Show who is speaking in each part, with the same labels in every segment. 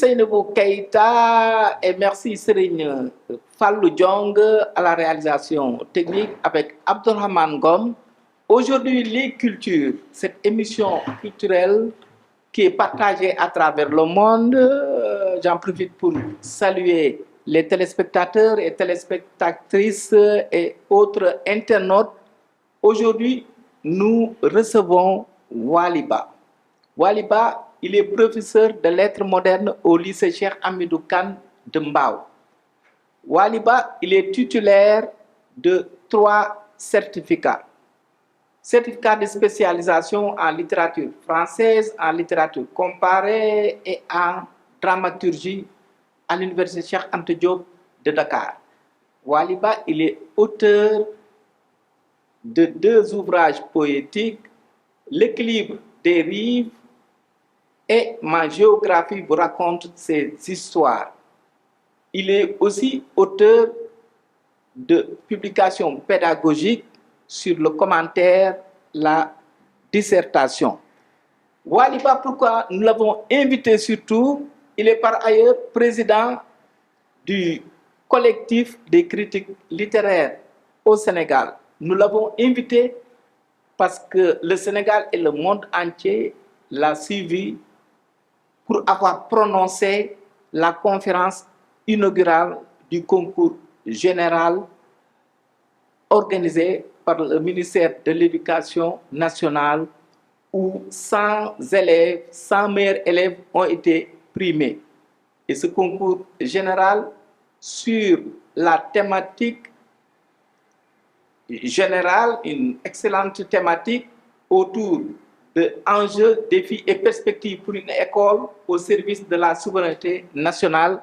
Speaker 1: Seynabou Keïta et merci Serigne Fallou Diong à la réalisation technique avec Abdourahmane Ngom. Aujourd'hui, les cultures, cette émission culturelle qui est partagée à travers le monde. J'en profite pour saluer les téléspectateurs et téléspectatrices et autres internautes. Aujourd'hui, nous recevons Waliba. Waliba, il est professeur de lettres modernes au lycée Cheikh Hamidou Kane de Mbao. Waliba, il est titulaire de 3 certificats. Certificat de spécialisation en littérature française, en littérature comparée et en dramaturgie à l'université Cheikh Anta Diop de Dakar. Waliba, il est auteur de 2 ouvrages poétiques, L'équilibre des rives et Ma géographie vous raconte ces histoires. Il est aussi auteur de publications pédagogiques sur le commentaire, la dissertation. Waliba, pourquoi nous l'avons invité surtout? Il est par ailleurs président du collectif des critiques littéraires au Sénégal. Nous l'avons invité parce que le Sénégal et le monde entier l'a suivi pour avoir prononcé la conférence inaugurale du concours général organisé par le ministère de l'Éducation nationale où 100 élèves, 100 meilleurs élèves ont été primés. Et ce concours général sur la thématique générale, une excellente thématique autour de enjeux, défis et perspectives pour une école au service de la souveraineté nationale.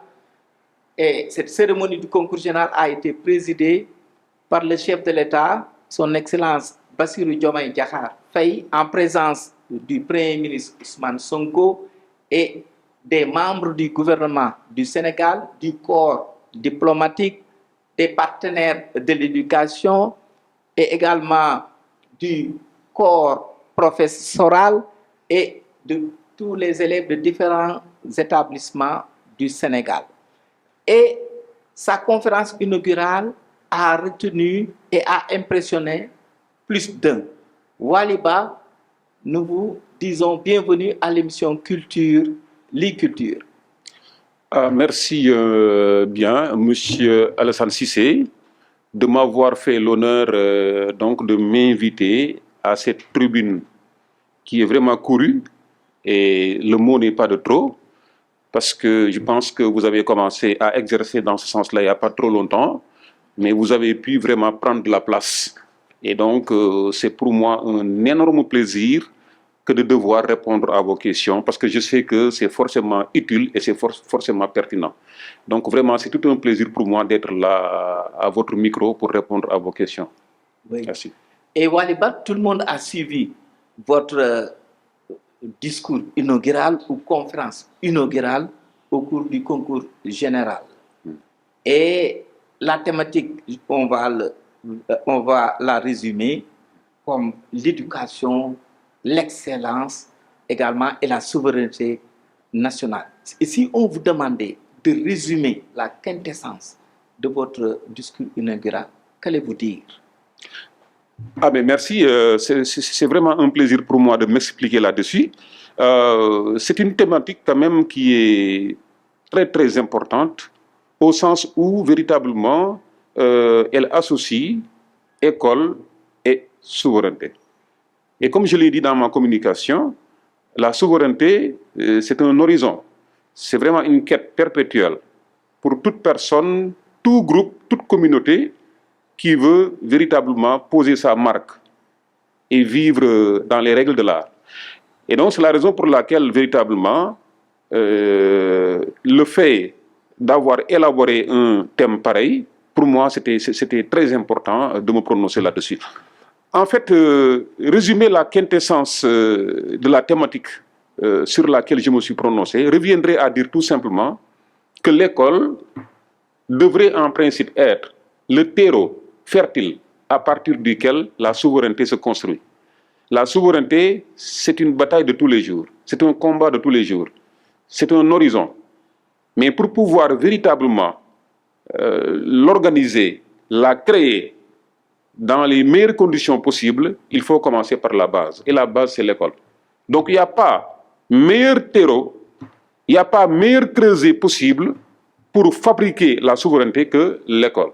Speaker 1: Et cette cérémonie du concours général a été présidée par le chef de l'État, son Excellence Bassirou Diomaye Diakhar Faye, en présence du Premier ministre Ousmane Sonko et des membres du gouvernement du Sénégal, du corps diplomatique, des partenaires de l'éducation et également du corps professoral et de tous les élèves de différents établissements du Sénégal. Et sa conférence inaugurale a retenu et a impressionné plus d'un. Waliba, nous vous disons bienvenue à l'émission Culture, l'e-culture.
Speaker 2: Merci bien, Monsieur Alassane Cissé, de m'avoir fait l'honneur donc de m'inviter à cette tribune qui est vraiment courue, et le mot n'est pas de trop, parce que je pense que vous avez commencé à exercer dans ce sens-là il n'y a pas trop longtemps, mais vous avez pu vraiment prendre la place. Et donc, c'est pour moi un énorme plaisir que de devoir répondre à vos questions, parce que je sais que c'est forcément utile et c'est forcément pertinent. Donc, vraiment, c'est tout un plaisir pour moi d'être là à votre micro pour répondre à vos questions.
Speaker 1: Oui.
Speaker 2: Merci.
Speaker 1: Et Waliba, tout le monde a suivi votre discours inaugural ou conférence inaugurale au cours du concours général. Et la thématique, on va la résumer comme l'éducation, l'excellence également et la souveraineté nationale. Et si on vous demandait de résumer la quintessence de votre discours inaugural, qu'allez-vous dire?
Speaker 2: Ah mais merci, c'est vraiment un plaisir pour moi de m'expliquer là-dessus. C'est une thématique quand même qui est très très importante, au sens où véritablement elle associe école et souveraineté. Et comme je l'ai dit dans ma communication, la souveraineté, c'est un horizon. C'est vraiment une quête perpétuelle pour toute personne, tout groupe, toute communauté qui veut véritablement poser sa marque et vivre dans les règles de l'art. Et donc, c'est la raison pour laquelle, véritablement, le fait d'avoir élaboré un thème pareil, pour moi, c'était très important de me prononcer là-dessus. En fait, résumer la quintessence de la thématique sur laquelle je me suis prononcé reviendrait à dire tout simplement que l'école devrait en principe être le terreau fertile à partir duquel la souveraineté se construit. La souveraineté, c'est une bataille de tous les jours, c'est un combat de tous les jours, c'est un horizon. Mais pour pouvoir véritablement l'organiser, la créer dans les meilleures conditions possibles, il faut commencer par la base. Et la base, c'est l'école. Donc, il n'y a pas meilleur terreau, il n'y a pas meilleur creuset possible pour fabriquer la souveraineté que l'école.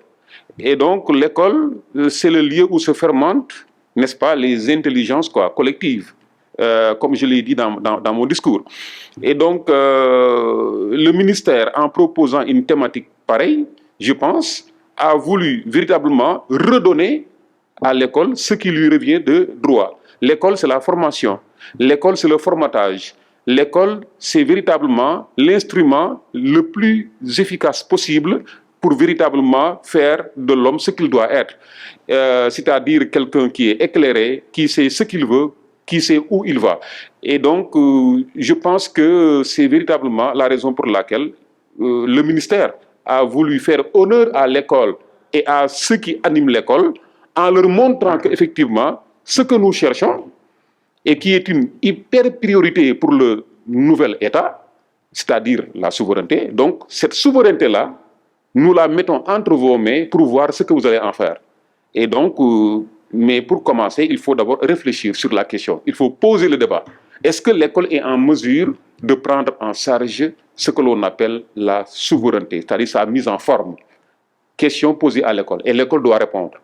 Speaker 2: Et donc, l'école, c'est le lieu où se fermentent, n'est-ce pas, les intelligences collectives, comme je l'ai dit dans mon discours. Et donc, le ministère, en proposant une thématique pareille, je pense, a voulu véritablement redonner à l'école ce qui lui revient de droit. L'école, c'est la formation. L'école, c'est le formatage. L'école, c'est véritablement l'instrument le plus efficace possible pour véritablement faire de l'homme ce qu'il doit être. C'est-à-dire quelqu'un qui est éclairé, qui sait ce qu'il veut, qui sait où il va. Et donc, je pense que c'est véritablement la raison pour laquelle le ministère a voulu faire honneur à l'école et à ceux qui animent l'école en leur montrant qu'effectivement, ce que nous cherchons et qui est une hyper priorité pour le nouvel État, c'est-à-dire la souveraineté, donc cette souveraineté-là, nous la mettons entre vos mains pour voir ce que vous allez en faire. Et donc, mais pour commencer, il faut d'abord réfléchir sur la question. Il faut poser le débat. Est-ce que l'école est en mesure de prendre en charge ce que l'on appelle la souveraineté, c'est-à-dire sa mise en forme? Question posée à l'école. Et l'école doit répondre.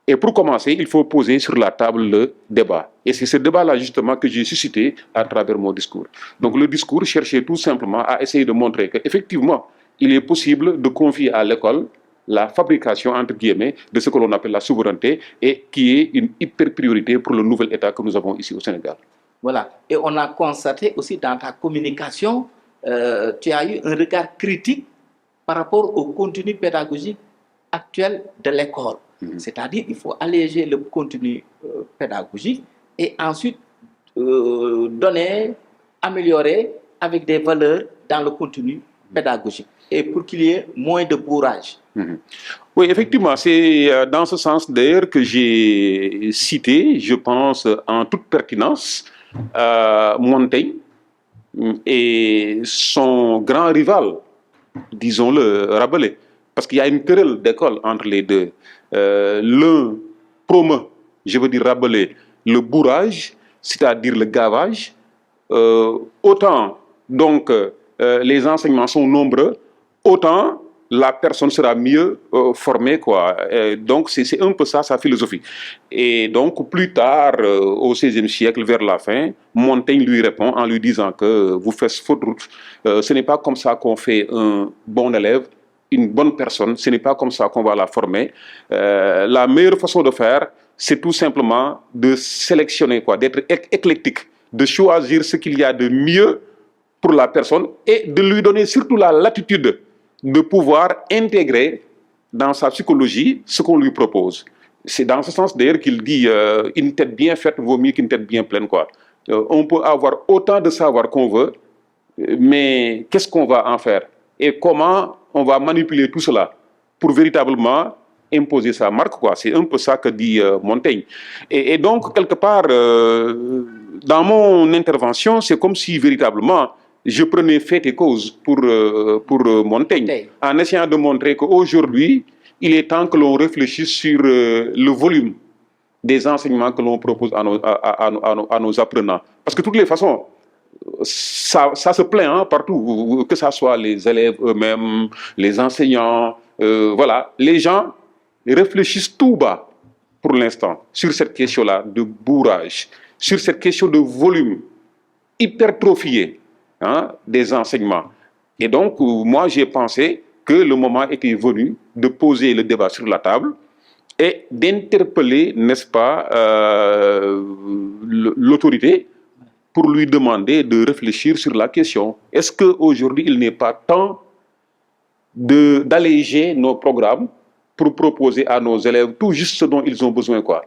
Speaker 2: Et pour commencer, il faut poser sur la table le débat. Et c'est ce débat-là, justement, que j'ai suscité à travers mon discours. Donc, le discours cherchait tout simplement à essayer de montrer qu'effectivement, il est possible de confier à l'école la fabrication, entre guillemets, de ce que l'on appelle la souveraineté et qui est une hyper priorité pour le nouvel État que nous avons ici au Sénégal.
Speaker 1: Voilà. Et on a constaté aussi dans ta communication, tu as eu un regard critique par rapport au contenu pédagogique actuel de l'école. C'est-à-dire qu'il faut alléger le contenu pédagogique et ensuite donner, améliorer avec des valeurs dans le contenu pédagogique et pour qu'il y ait moins de bourrage.
Speaker 2: Oui, effectivement, c'est dans ce sens d'ailleurs que j'ai cité, je pense en toute pertinence, Montaigne et son grand rival, disons-le, Rabelais. Parce qu'il y a une querelle d'école entre les deux. L'un promeut, je veux dire Rabelais, le bourrage, c'est-à-dire le gavage. Autant donc les enseignements sont nombreux, autant la personne sera mieux formée, quoi. Donc c'est un peu ça sa philosophie. Et donc plus tard, au XVIe siècle, vers la fin, Montaigne lui répond en lui disant que vous faites faute route. Ce n'est pas comme ça qu'on fait un bon élève, une bonne personne. Ce n'est pas comme ça qu'on va la former. La meilleure façon de faire, c'est tout simplement de sélectionner, quoi, d'être éclectique, de choisir ce qu'il y a de mieux pour la personne et de lui donner surtout la latitude de pouvoir intégrer dans sa psychologie ce qu'on lui propose. C'est dans ce sens d'ailleurs qu'il dit une tête bien faite vaut mieux qu'une tête bien pleine, quoi. On peut avoir autant de savoir qu'on veut, mais qu'est-ce qu'on va en faire et comment on va manipuler tout cela pour véritablement imposer sa marque, quoi. C'est un peu ça que dit Montaigne. Et donc, quelque part, dans mon intervention, c'est comme si véritablement je prenais fait et cause pour Montaigne, en essayant de montrer qu'aujourd'hui, il est temps que l'on réfléchisse sur le volume des enseignements que l'on propose à nos apprenants. Parce que de toutes les façons, ça se plaint partout, que ce soit les élèves eux-mêmes, les enseignants, voilà. Les gens réfléchissent tout bas, pour l'instant, sur cette question-là de bourrage, sur cette question de volume hypertrophié des enseignements. Et donc, moi, j'ai pensé que le moment était venu de poser le débat sur la table et d'interpeller, n'est-ce pas, l'autorité pour lui demander de réfléchir sur la question. Est-ce qu'aujourd'hui, il n'est pas temps d'alléger nos programmes pour proposer à nos élèves tout juste ce dont ils ont besoin, quoi,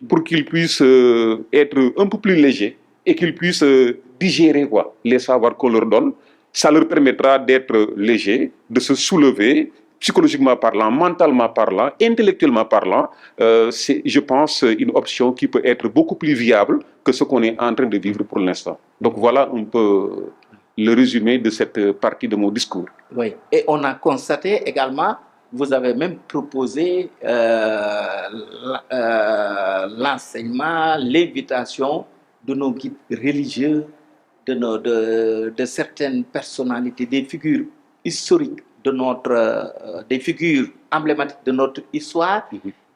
Speaker 2: pour qu'ils puissent être un peu plus légers et qu'ils puissent digérer, quoi, les savoirs qu'on leur donne. Ça leur permettra d'être légers, de se soulever, psychologiquement parlant, mentalement parlant, intellectuellement parlant. C'est, je pense, une option qui peut être beaucoup plus viable que ce qu'on est en train de vivre pour l'instant. Donc voilà un peu le résumé de cette partie de mon discours.
Speaker 1: Oui, et on a constaté également, vous avez même proposé l'enseignement, l'invitation de nos guides religieux, de certaines personnalités, des figures historiques des figures emblématiques de notre histoire,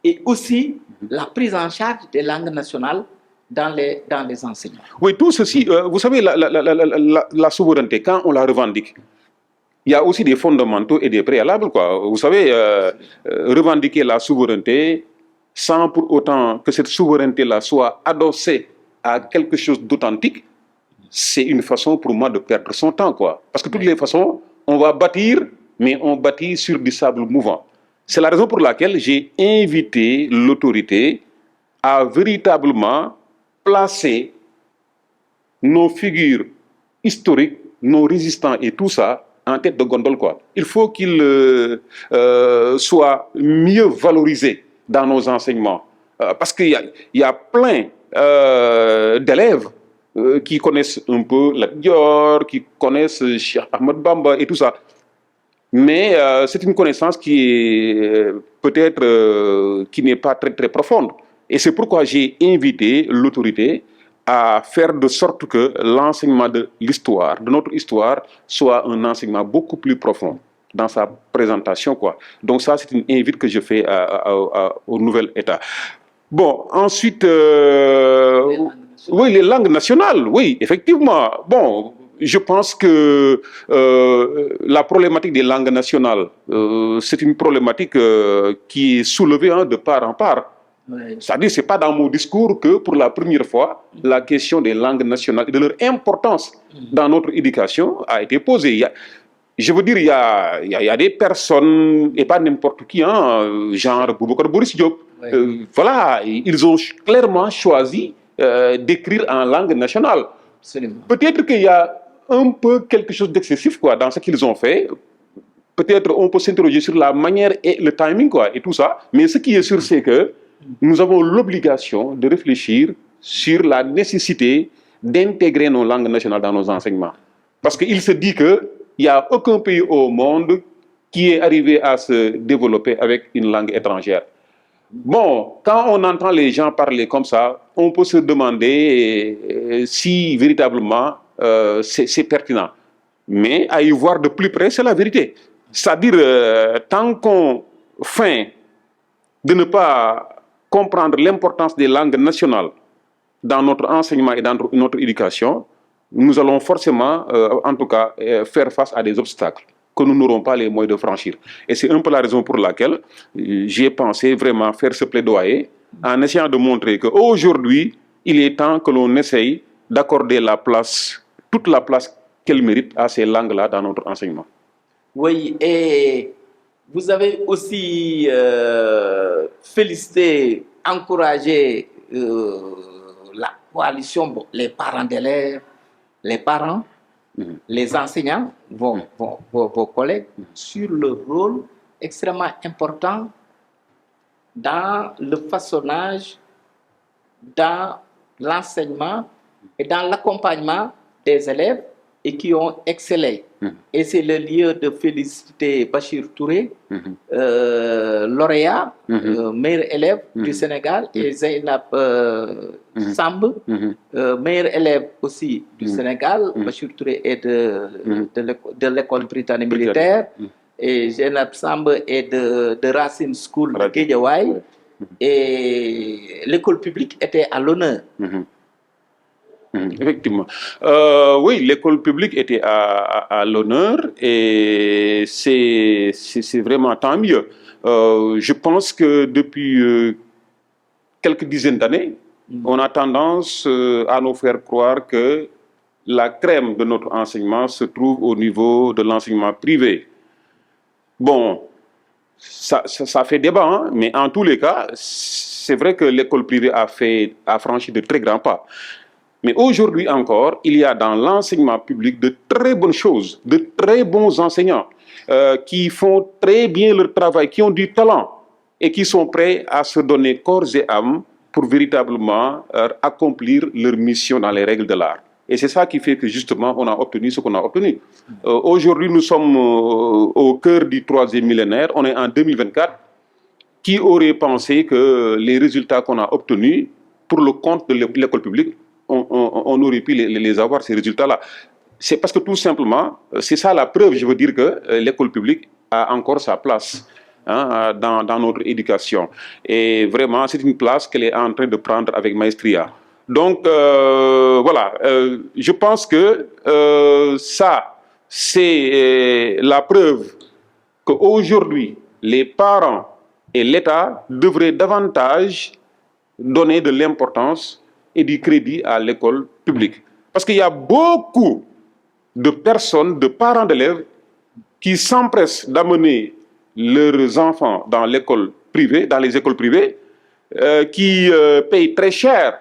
Speaker 1: et aussi la prise en charge des langues nationales dans les enseignements.
Speaker 2: Oui, tout ceci, vous savez, la souveraineté, quand on la revendique, il y a aussi des fondamentaux et des préalables, quoi. Vous savez, revendiquer la souveraineté sans pour autant que cette souveraineté-là soit adossée à quelque chose d'authentique, c'est une façon pour moi de perdre son temps, quoi. Parce que de toutes les façons, on va bâtir, mais on bâtit sur du sable mouvant. C'est la raison pour laquelle j'ai invité l'autorité à véritablement placer nos figures historiques, nos résistants et tout ça en tête de gondole, quoi. Il faut qu'ils soient mieux valorisés dans nos enseignements. Parce qu'il y a plein d'élèves qui connaissent un peu Lat Dior, qui connaissent Cheikh Ahmed Bamba et tout ça. Mais c'est une connaissance qui est peut-être qui n'est pas très, très profonde. Et c'est pourquoi j'ai invité l'autorité à faire de sorte que l'enseignement de l'histoire, de notre histoire, soit un enseignement beaucoup plus profond dans sa présentation, quoi. Donc ça, c'est une invite que je fais au nouvel État. Bon, ensuite, oui, les langues nationales, oui, effectivement. Bon, je pense que la problématique des langues nationales, c'est une problématique qui est soulevée de part en part.
Speaker 1: Oui.
Speaker 2: C'est-à-dire, ce n'est pas dans mon discours que, pour la première fois, la question des langues nationales et de leur importance dans notre éducation a été posée. Je veux dire, il y a des personnes, et pas n'importe qui, genre Boubacar Boris Diop.
Speaker 1: Oui.
Speaker 2: Voilà, ils ont clairement choisi d'écrire en langue nationale.
Speaker 1: Absolument.
Speaker 2: Peut-être qu'il y a un peu quelque chose d'excessif, quoi, dans ce qu'ils ont fait. Peut-être on peut s'interroger sur la manière et le timing, quoi, et tout ça. Mais ce qui est sûr, c'est que nous avons l'obligation de réfléchir sur la nécessité d'intégrer nos langues nationales dans nos enseignements. Parce qu'il se dit qu'il n'y a aucun pays au monde qui est arrivé à se développer avec une langue étrangère. Bon, quand on entend les gens parler comme ça, on peut se demander si véritablement c'est pertinent. Mais à y voir de plus près, c'est la vérité. C'est-à-dire, tant qu'on feint de ne pas comprendre l'importance des langues nationales dans notre enseignement et dans notre éducation, nous allons forcément, en tout cas, faire face à des obstacles que nous n'aurons pas les moyens de franchir. Et c'est un peu la raison pour laquelle j'ai pensé vraiment faire ce plaidoyer en essayant de montrer qu'aujourd'hui, il est temps que l'on essaye d'accorder la place, toute la place qu'elle mérite à ces langues-là dans notre enseignement.
Speaker 1: Oui, et vous avez aussi félicité, encouragé la coalition, les parents d'élèves, les parents, les enseignants, vos collègues, sur le rôle extrêmement important dans le façonnage, dans l'enseignement et dans l'accompagnement des élèves et qui ont excellé. Et c'est le lieu de féliciter Bachir Touré, lauréat, meilleur élève du Sénégal, et Zainab Samb, meilleur élève aussi du Sénégal. Bachir Touré est de l'école britannique militaire, et Zainab Samb est de Racine School de Guédiawaye, et l'école publique était à l'honneur.
Speaker 2: Effectivement. Oui, l'école publique était à l'honneur et c'est vraiment tant mieux. Je pense que depuis quelques dizaines d'années, on a tendance à nous faire croire que la crème de notre enseignement se trouve au niveau de l'enseignement privé. Bon, ça fait débat, mais en tous les cas, c'est vrai que l'école privée a franchi de très grands pas. Mais aujourd'hui encore, il y a dans l'enseignement public de très bonnes choses, de très bons enseignants qui font très bien leur travail, qui ont du talent et qui sont prêts à se donner corps et âme pour véritablement accomplir leur mission dans les règles de l'art. Et c'est ça qui fait que justement on a obtenu ce qu'on a obtenu. Aujourd'hui, nous sommes au cœur du 3e millénaire, on est en 2024. Qui aurait pensé que les résultats qu'on a obtenus pour le compte de l'école publique, on aurait pu les avoir, ces résultats-là? C'est parce que tout simplement, c'est ça la preuve, je veux dire que l'école publique a encore sa place dans notre éducation. Et vraiment, c'est une place qu'elle est en train de prendre avec maestria. Donc, voilà, je pense que ça, c'est la preuve qu'aujourd'hui, les parents et l'État devraient davantage donner de l'importance et du crédit à l'école publique. Parce qu'il y a beaucoup de personnes, de parents d'élèves, qui s'empressent d'amener leurs enfants dans l'école privée, dans les écoles privées, qui payent très cher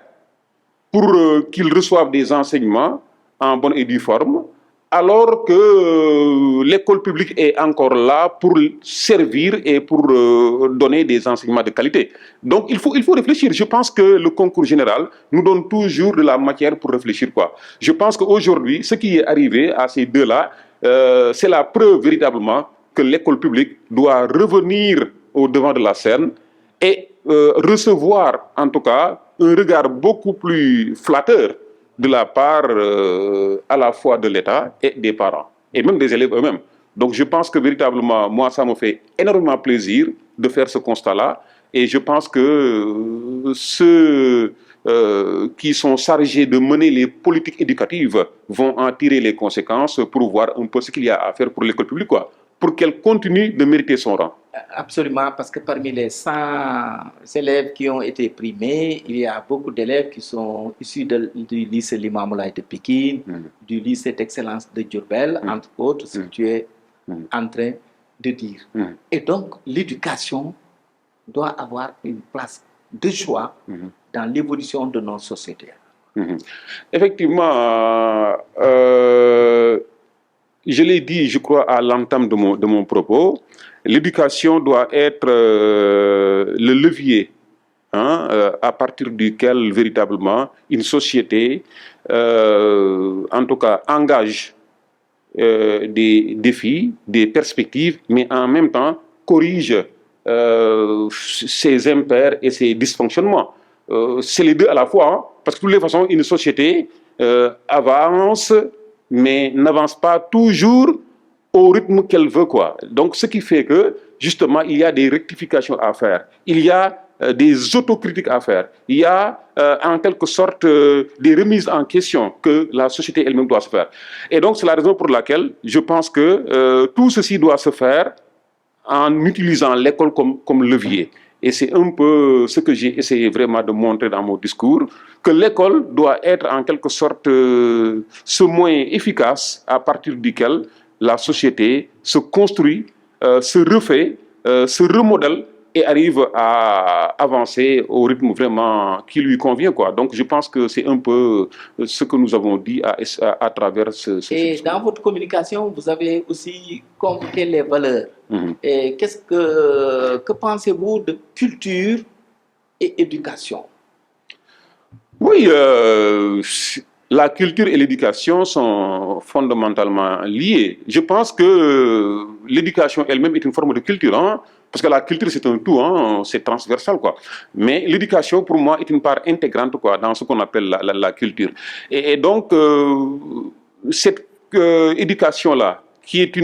Speaker 2: pour qu'ils reçoivent des enseignements en bonne et due forme, alors que l'école publique est encore là pour servir et pour donner des enseignements de qualité. Donc il faut réfléchir. Je pense que le concours général nous donne toujours de la matière pour réfléchir, quoi. Je pense qu'aujourd'hui, ce qui est arrivé à ces deux-là, c'est la preuve véritablement que l'école publique doit revenir au devant de la scène et recevoir en tout cas un regard beaucoup plus flatteur de la part à la fois de l'État et des parents, et même des élèves eux-mêmes. Donc je pense que véritablement, moi, ça me fait énormément plaisir de faire ce constat-là, et je pense que ceux qui sont chargés de mener les politiques éducatives vont en tirer les conséquences pour voir un peu ce qu'il y a à faire pour l'école publique, quoi, pour qu'elle continue de mériter son rang.
Speaker 1: Absolument, parce que parmi les 100 élèves qui ont été primés, il y a beaucoup d'élèves qui sont issus du lycée Limamoulaye de Pékin, du lycée d'excellence de Diourbel, entre autres, ce que tu es en train de dire. Et donc, l'éducation doit avoir une place de choix dans l'évolution de nos sociétés.
Speaker 2: Effectivement, je l'ai dit, je crois, à l'entame de mon propos, l'éducation doit être le levier à partir duquel véritablement une société, en tout cas, engage des défis, des perspectives, mais en même temps corrige ses impairs et ses dysfonctionnements. C'est les deux à la fois, parce que de toutes les façons, une société avance, mais n'avance pas toujours au rythme qu'elle veut, quoi. Donc, ce qui fait que, justement, il y a des rectifications à faire. Il y a des autocritiques à faire. Il y a, en quelque sorte, des remises en question que la société elle-même doit se faire. Et donc, c'est la raison pour laquelle je pense que tout ceci doit se faire en utilisant l'école comme levier. Et c'est un peu ce que j'ai essayé vraiment de montrer dans mon discours, que l'école doit être en quelque sorte ce moyen efficace à partir duquel la société se construit, se refait, se remodèle et arrive à avancer au rythme vraiment qui lui convient, quoi. Donc je pense que c'est un peu ce que nous avons dit à travers ce
Speaker 1: Et dans votre communication, vous avez aussi convoqué les valeurs. Et que pensez-vous de culture et éducation?
Speaker 2: Oui, la culture et l'éducation sont fondamentalement liées. Je pense que l'éducation elle-même est une forme de culture, parce que la culture c'est un tout, c'est transversal, quoi. Mais l'éducation pour moi est une part intégrante, quoi, dans ce qu'on appelle la culture. Et donc cette éducation-là, qui est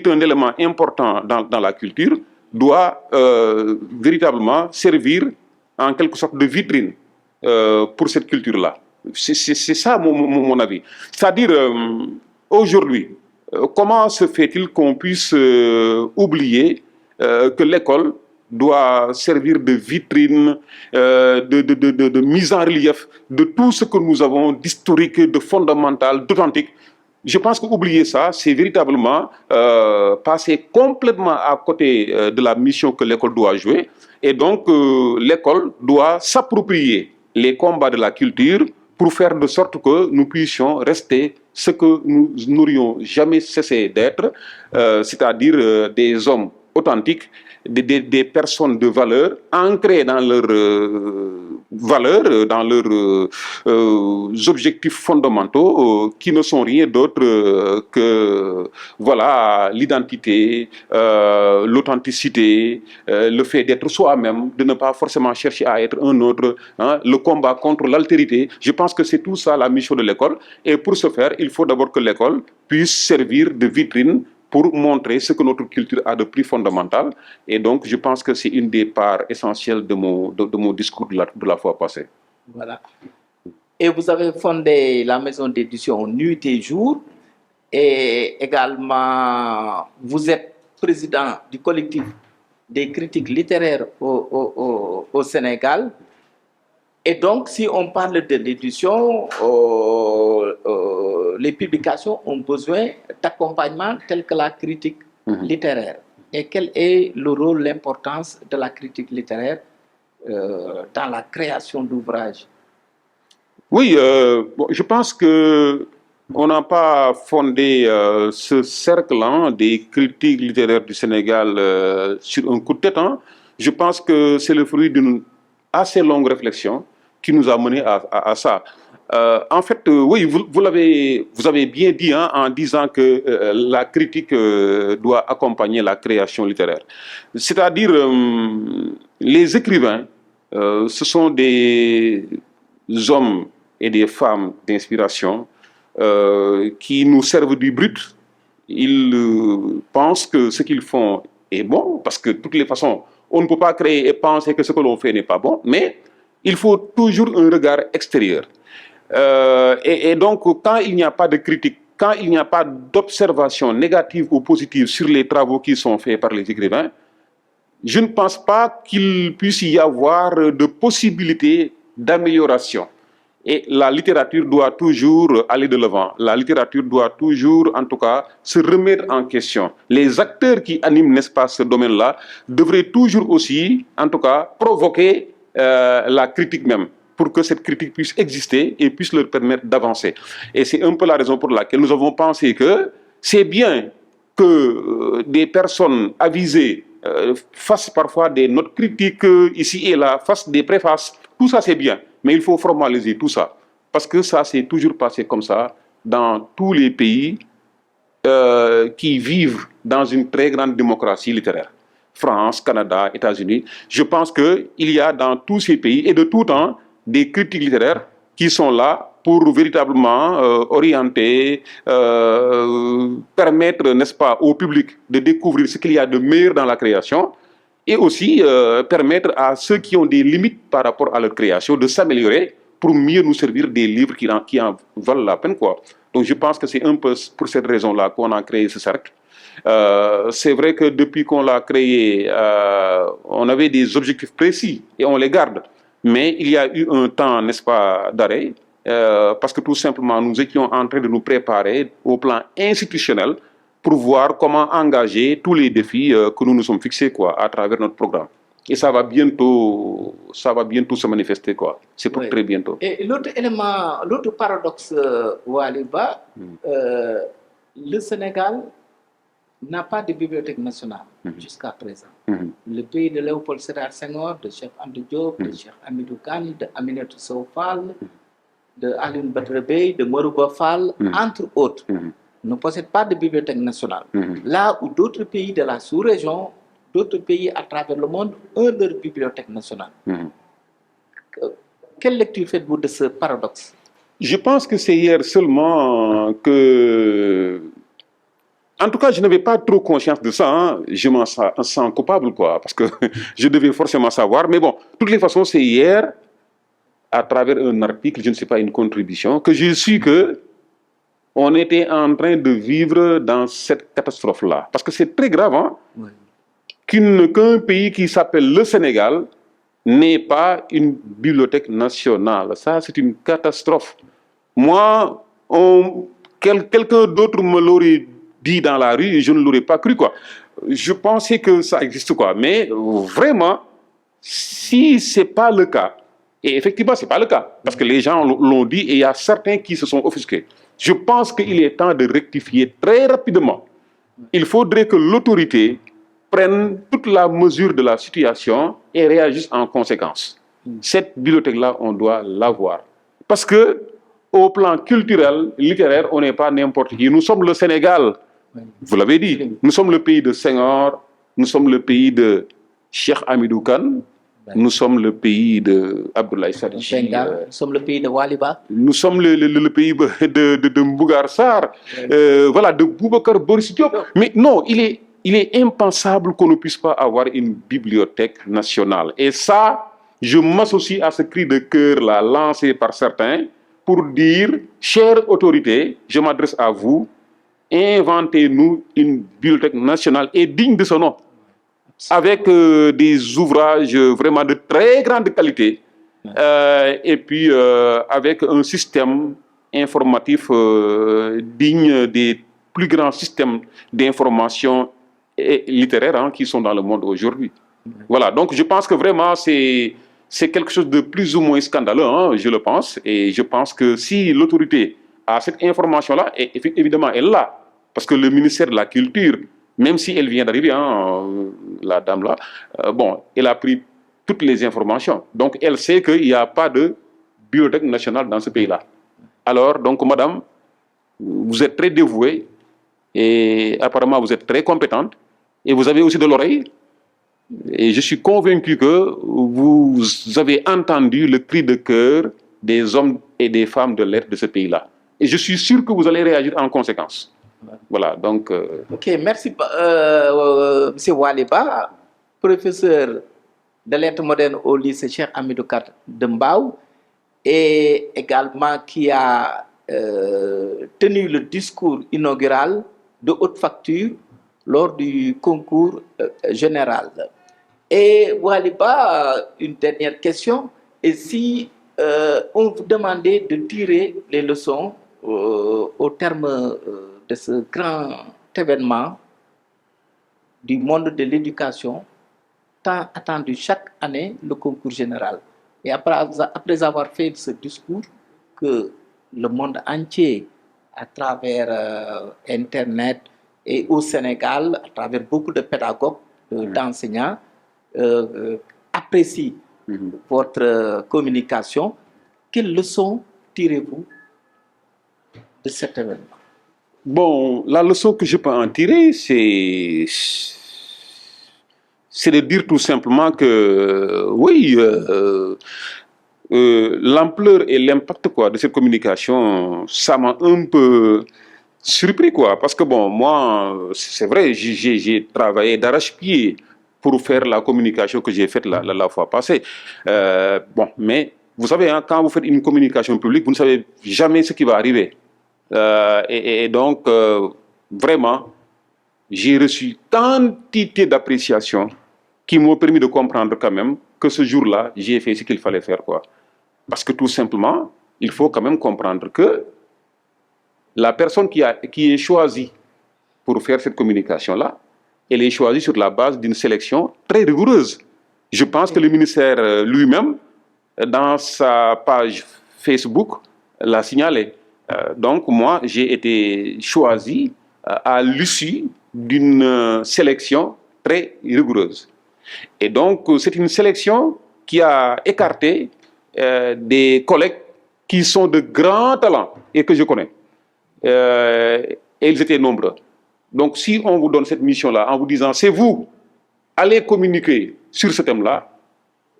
Speaker 2: un élément important dans la culture, doit véritablement servir en quelque sorte de vitrine pour cette culture-là. C'est ça mon avis. C'est-à-dire, aujourd'hui, comment se fait-il qu'on puisse oublier que l'école doit servir de vitrine, de mise en relief de tout ce que nous avons d'historique, de fondamental, d'authentique? Je pense qu'oublier ça, c'est véritablement passer complètement à côté de la mission que l'école doit jouer. Et donc, l'école doit s'approprier les combats de la culture pour faire de sorte que nous puissions rester ce que nous n'aurions jamais cessé d'être, c'est-à-dire des hommes authentiques, des personnes de valeur, ancrées dans leurs valeurs, dans leurs objectifs fondamentaux, qui ne sont rien d'autre que voilà, l'identité, l'authenticité, le fait d'être soi-même, de ne pas forcément chercher à être un autre, hein, le combat contre l'altérité. Je pense que c'est tout ça la mission de l'école. Et pour ce faire, il faut d'abord que l'école puisse servir de vitrine pour montrer ce que notre culture a de plus fondamental. Et donc, je pense que c'est une des parts essentielles de mon discours de la fois passée.
Speaker 1: Voilà. Et vous avez fondé la maison d'édition Nuit et Jour. Et également, vous êtes président du collectif des critiques littéraires au Sénégal. Et donc, si on parle de l'édition, les publications ont besoin d'accompagnement tel que la critique littéraire. Et quel est le rôle, l'importance de la critique littéraire dans la création d'ouvrages?
Speaker 2: Oui, je pense que on n'a pas fondé ce cercle des critiques littéraires du Sénégal sur un coup de tête. Hein. Je pense que c'est le fruit d'une assez longue réflexion qui nous a mené à ça. En fait, oui, vous avez bien dit hein, en disant que la critique doit accompagner la création littéraire. C'est-à-dire, les écrivains, ce sont des hommes et des femmes d'inspiration qui nous servent du brut. Ils pensent que ce qu'ils font est bon, parce que de toutes les façons, on ne peut pas créer et penser que ce que l'on fait n'est pas bon, mais il faut toujours un regard extérieur. Et donc, quand il n'y a pas de critique, quand il n'y a pas d'observation négative ou positive sur les travaux qui sont faits par les écrivains, je ne pense pas qu'il puisse y avoir de possibilité d'amélioration. Et la littérature doit toujours aller de l'avant. La littérature doit toujours, en tout cas, se remettre en question. Les acteurs qui animent, n'est-ce pas, ce domaine-là, devraient toujours aussi, en tout cas, provoquer la critique même, pour que cette critique puisse exister et puisse leur permettre d'avancer. Et c'est un peu la raison pour laquelle nous avons pensé que c'est bien que des personnes avisées fassent parfois des notes critiques ici et là, fassent des préfaces. Tout ça, c'est bien. Mais il faut formaliser tout ça. Parce que ça s'est toujours passé comme ça dans tous les pays qui vivent dans une très grande démocratie littéraire. France, Canada, États-Unis. Je pense qu'il y a dans tous ces pays et de tout temps des critiques littéraires qui sont là pour véritablement orienter, permettre, n'est-ce pas, au public de découvrir ce qu'il y a de meilleur dans la création et aussi permettre à ceux qui ont des limites par rapport à leur création de s'améliorer pour mieux nous servir des livres qui en valent la peine, quoi. Donc je pense que c'est un peu pour cette raison-là qu'on a créé ce cercle. C'est vrai que depuis qu'on l'a créé, on avait des objectifs précis et on les garde. Mais il y a eu un temps, n'est-ce pas, d'arrêt, parce que tout simplement, nous étions en train de nous préparer au plan institutionnel pour voir comment engager tous les défis que nous nous sommes fixés, quoi, à travers notre programme. Et ça va bientôt se manifester, quoi. C'est pour très bientôt.
Speaker 1: Et l'autre élément, l'autre paradoxe, Waliba, le Sénégal n'a pas de bibliothèque nationale jusqu'à présent. Le pays de Léopold Sédar Senghor, de Cheikh Anta Diop, de Cheikh Hamidou Kane, de Aminata Sow Fall, de Alioune Badara Bèye, de Morouba Fall, entre autres, ne possèdent pas de bibliothèque nationale. Là où d'autres pays de la sous-région, d'autres pays à travers le monde ont leur bibliothèque nationale. Quelle lecture faites-vous de ce paradoxe?
Speaker 2: Je pense que c'est hier seulement que... En tout cas, je n'avais pas trop conscience de ça. Hein. Je m'en sens coupable, quoi, parce que je devais forcément savoir. Mais bon, de toutes les façons, c'est hier, à travers un article, je ne sais pas, une contribution, que j'ai su que on était en train de vivre dans cette catastrophe-là. Parce que c'est très grave, hein, qu'un pays qui s'appelle le Sénégal n'ait pas une bibliothèque nationale. Ça, c'est une catastrophe. Moi, quelqu'un d'autre me l'aurait dit dans la rue, je ne l'aurais pas cru, quoi. Je pensais que ça existe, quoi. Mais vraiment, si ce n'est pas le cas, et effectivement, ce n'est pas le cas, parce que les gens l'ont dit et il y a certains qui se sont offusqués. Je pense qu'il est temps de rectifier très rapidement. Il faudrait que l'autorité prennent toute la mesure de la situation et réagissent en conséquence. Cette bibliothèque-là, on doit l'avoir. Parce que, au plan culturel, littéraire, on n'est pas n'importe qui. Nous sommes le Sénégal, vous l'avez dit. Nous sommes le pays de Senghor, nous sommes le pays de Cheikh Hamidou Kane, nous sommes le pays de Abdoulaye Sadji.
Speaker 1: Nous sommes le pays de Waliba.
Speaker 2: Nous sommes le pays de Mbougar Sarr, voilà, de Boubacar Boris Diop. Mais non, il est impensable qu'on ne puisse pas avoir une bibliothèque nationale. Et ça, je m'associe à ce cri de cœur-là lancé par certains pour dire, chères autorités, je m'adresse à vous, inventez-nous une bibliothèque nationale et digne de ce nom, avec des ouvrages vraiment de très grande qualité, et puis avec un système informatif digne des plus grands systèmes d'information littéraire qui sont dans le monde aujourd'hui. Voilà, donc je pense que vraiment c'est quelque chose de plus ou moins scandaleux, je le pense, et je pense que si l'autorité a cette information-là, et évidemment elle l'a, parce que le ministère de la Culture, même si elle vient d'arriver, la dame-là, bon, elle a pris toutes les informations. Donc, elle sait qu'il n'y a pas de bibliothèque nationale dans ce pays-là. Alors, donc, madame, vous êtes très dévouée et apparemment, vous êtes très compétente et vous avez aussi de l'oreille. Et je suis convaincu que vous avez entendu le cri de cœur des hommes et des femmes de lettres de ce pays-là. Et je suis sûr que vous allez réagir en conséquence. Voilà, donc...
Speaker 1: Ok, merci, M. Waliba, professeur de lettres modernes au lycée Cheikh Hamidou Kane de Mbao, et également qui a tenu le discours inaugural de haute facture lors du concours général. Et Waliba, une dernière question, et si on vous demandait de tirer les leçons au terme de ce grand événement du monde de l'éducation, tant attendu chaque année, le concours général. Et après avoir fait ce discours, que le monde entier, à travers Internet et au Sénégal, à travers beaucoup de pédagogues, d'enseignants, apprécie votre communication, quelles leçons tirez-vous de cet événement?
Speaker 2: Bon, la leçon que je peux en tirer, c'est de dire tout simplement que, oui, l'ampleur et l'impact de cette communication, ça m'a un peu surpris, parce que, bon, moi, c'est vrai, j'ai travaillé d'arrache-pied pour faire la communication que j'ai faite la fois passée. Bon, mais vous savez, quand vous faites une communication publique, vous ne savez jamais ce qui va arriver. Et donc, vraiment, j'ai reçu quantité d'appréciation qui m'ont permis de comprendre quand même que ce jour-là, j'ai fait ce qu'il fallait faire, Parce que tout simplement, il faut quand même comprendre que la personne qui est choisie pour faire cette communication-là, elle est choisie sur la base d'une sélection très rigoureuse. Je pense que le ministère lui-même, dans sa page Facebook, l'a signalé. Donc, moi, j'ai été choisi à l'issue d'une sélection très rigoureuse. Et donc, c'est une sélection qui a écarté des collègues qui sont de grands talents et que je connais. Et ils étaient nombreux. Donc, si on vous donne cette mission-là en vous disant, c'est vous, allez communiquer sur ce thème-là,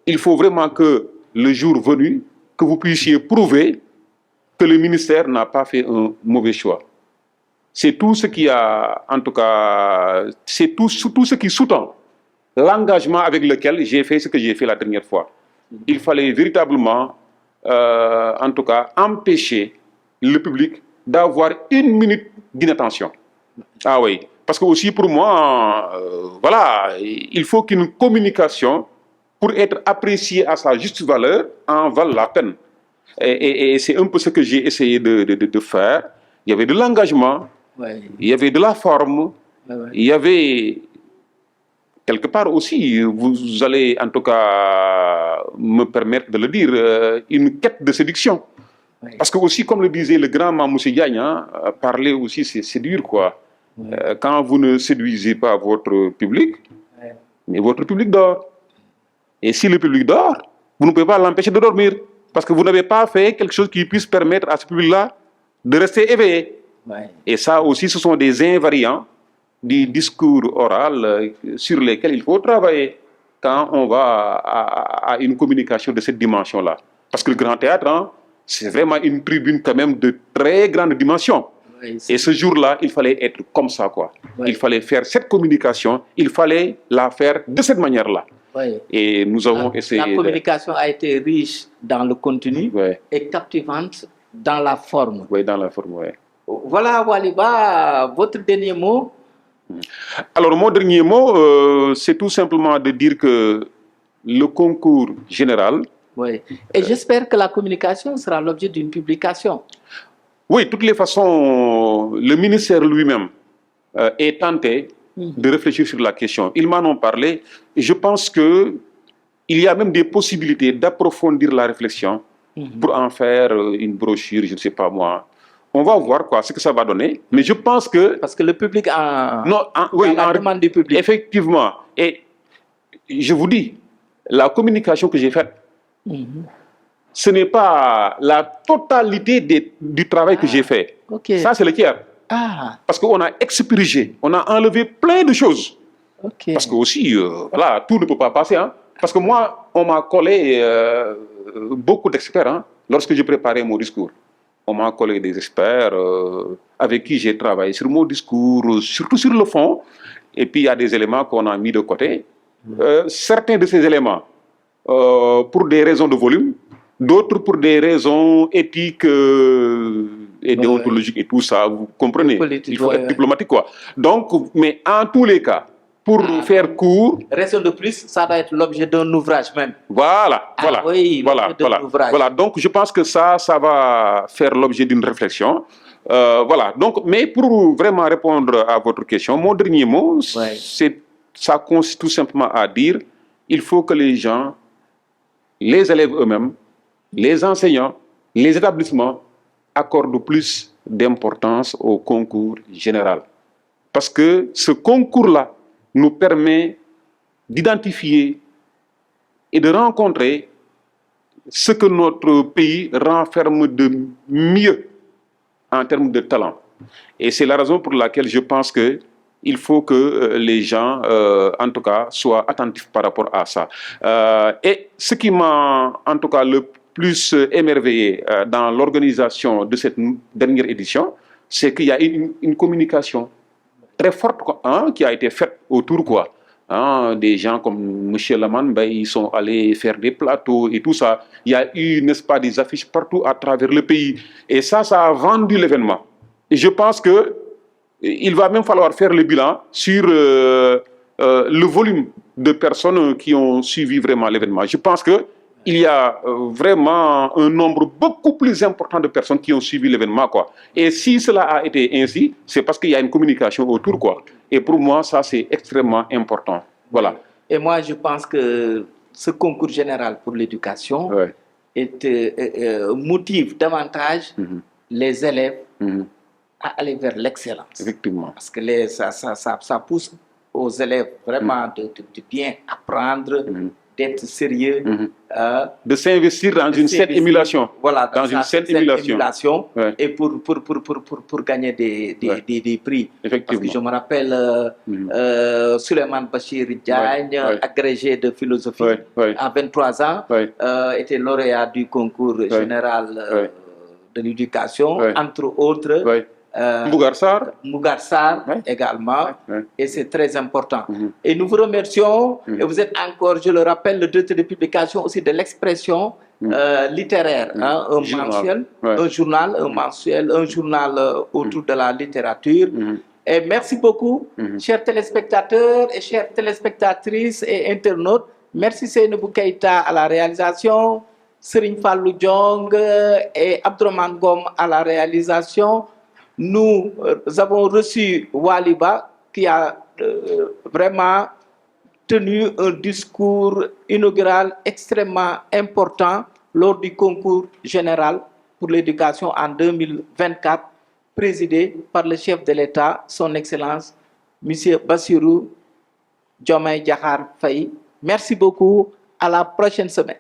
Speaker 2: il faut vraiment que le jour venu, que vous puissiez prouver que le ministère n'a pas fait un mauvais choix. C'est tout ce qui a, en tout cas, c'est tout ce qui sous-tend l'engagement avec lequel j'ai fait ce que j'ai fait la dernière fois. Il fallait véritablement, en tout cas, empêcher le public d'avoir une minute d'inattention. Ah oui, parce que aussi pour moi, voilà, il faut qu'une communication, pour être appréciée à sa juste valeur, en vale la peine. Et c'est un peu ce que j'ai essayé de faire. Il y avait de l'engagement, il y avait de la forme, il y avait quelque part aussi, vous allez en tout cas me permettre de le dire, une quête de séduction. Parce que aussi, comme le disait le grand Mamoussé Diagne, parler aussi c'est séduire, Quand vous ne séduisez pas votre public, mais votre public dort. Et si le public dort, vous ne pouvez pas l'empêcher de dormir, parce que vous n'avez pas fait quelque chose qui puisse permettre à ce public-là de rester éveillé.
Speaker 1: Ouais.
Speaker 2: Et ça aussi, ce sont des invariants du discours oral sur lesquels il faut travailler quand on va à une communication de cette dimension-là. Parce que le grand théâtre, hein, c'est vraiment une tribune quand même de très grande dimension.
Speaker 1: Oui,
Speaker 2: et ce jour-là, il fallait être comme ça, quoi.
Speaker 1: Oui.
Speaker 2: Il fallait faire cette communication, il fallait la faire de cette manière-là.
Speaker 1: Oui.
Speaker 2: Et nous avons essayé...
Speaker 1: La communication a été riche dans le contenu et captivante dans la forme.
Speaker 2: Oui, dans la forme, oui.
Speaker 1: Voilà, Waliba, votre dernier mot?
Speaker 2: Alors, mon dernier mot, c'est tout simplement de dire que le concours général...
Speaker 1: Oui. Et j'espère que la communication sera l'objet d'une publication.
Speaker 2: Oui, de toutes les façons, le ministère lui-même est tenté de réfléchir sur la question. Ils m'en ont parlé et je pense qu'il y a même des possibilités d'approfondir la réflexion pour en faire une brochure, je ne sais pas moi. On va voir quoi, ce que ça va donner. Mais je pense que...
Speaker 1: Parce que le public a...
Speaker 2: oui,
Speaker 1: la demande du public.
Speaker 2: Effectivement. Et je vous dis, la communication que j'ai faite, ce n'est pas la totalité du travail que j'ai fait.
Speaker 1: Okay.
Speaker 2: Ça, c'est le tiers. Parce qu'on a expurgé, on a enlevé plein de choses. Parce que aussi, voilà, tout ne peut pas passer. Hein. Parce que moi, on m'a collé beaucoup d'experts hein, lorsque j'ai préparé mon discours. On m'a collé des experts avec qui j'ai travaillé sur mon discours, surtout sur le fond. Et puis, il y a des éléments qu'on a mis de côté. Certains de ces éléments, pour des raisons de volume, d'autres pour des raisons éthiques et déontologiques et tout ça, vous comprenez. Il faut être diplomatique, quoi. Donc, mais en tous les cas, pour faire court...
Speaker 1: Raison de plus, ça doit être l'objet d'un ouvrage même.
Speaker 2: Voilà,
Speaker 1: oui,
Speaker 2: voilà. Donc, je pense que ça va faire l'objet d'une réflexion. Voilà. Donc, mais pour vraiment répondre à votre question, mon dernier mot, ça consiste tout simplement à dire il faut que les gens, les élèves eux-mêmes, les enseignants, les établissements accordent plus d'importance au concours général. Parce que ce concours-là nous permet d'identifier et de rencontrer ce que notre pays renferme de mieux en termes de talent. Et c'est la raison pour laquelle je pense qu'il faut que les gens, en tout cas, soient attentifs par rapport à ça. Et ce qui m'a, en tout cas, le plus émerveillé dans l'organisation de cette dernière édition, c'est qu'il y a une communication très forte hein, qui a été faite autour, quoi. Hein, des gens comme M. Laman, ils sont allés faire des plateaux et tout ça. Il y a eu, n'est-ce pas, des affiches partout à travers le pays. Et ça a vendu l'événement. Et je pense qu'il va même falloir faire le bilan sur le volume de personnes qui ont suivi vraiment l'événement. Je pense qu'il y a vraiment un nombre beaucoup plus important de personnes qui ont suivi l'événement, quoi. Et si cela a été ainsi, c'est parce qu'il y a une communication autour, quoi. Et pour moi, ça, c'est extrêmement important. Voilà.
Speaker 1: Et moi, je pense que ce concours général pour l'éducation motive davantage les élèves à aller vers l'excellence.
Speaker 2: Effectivement.
Speaker 1: Parce que ça pousse aux élèves vraiment de bien apprendre, d'être sérieux,
Speaker 2: de s'investir dans une saine émulation.
Speaker 1: Voilà,
Speaker 2: dans une saine émulation.
Speaker 1: Et pour gagner des prix. Parce que je me rappelle Suleiman Bachir Diagne, agrégé de philosophie, à 23 ans, était lauréat du concours général de l'éducation, entre autres.
Speaker 2: Mbougar
Speaker 1: Sarr également, et c'est très important. Et nous vous remercions, et vous êtes encore, je le rappelle, le directeur de publication aussi de l'expression littéraire, hein, un journal, un mensuel, un journal autour de la littérature. Et merci beaucoup, chers téléspectateurs et chères téléspectatrices et internautes. Merci Seynabou Keïta à la réalisation, Serigne Fallou Diong et Abdourahmane Ngom à la réalisation. Nous avons reçu Waliba qui a vraiment tenu un discours inaugural extrêmement important lors du concours général pour l'éducation en 2024, présidé par le chef de l'État, son Excellence, M. Bassirou Diomaye Diakhar Faye. Merci beaucoup, à la prochaine semaine.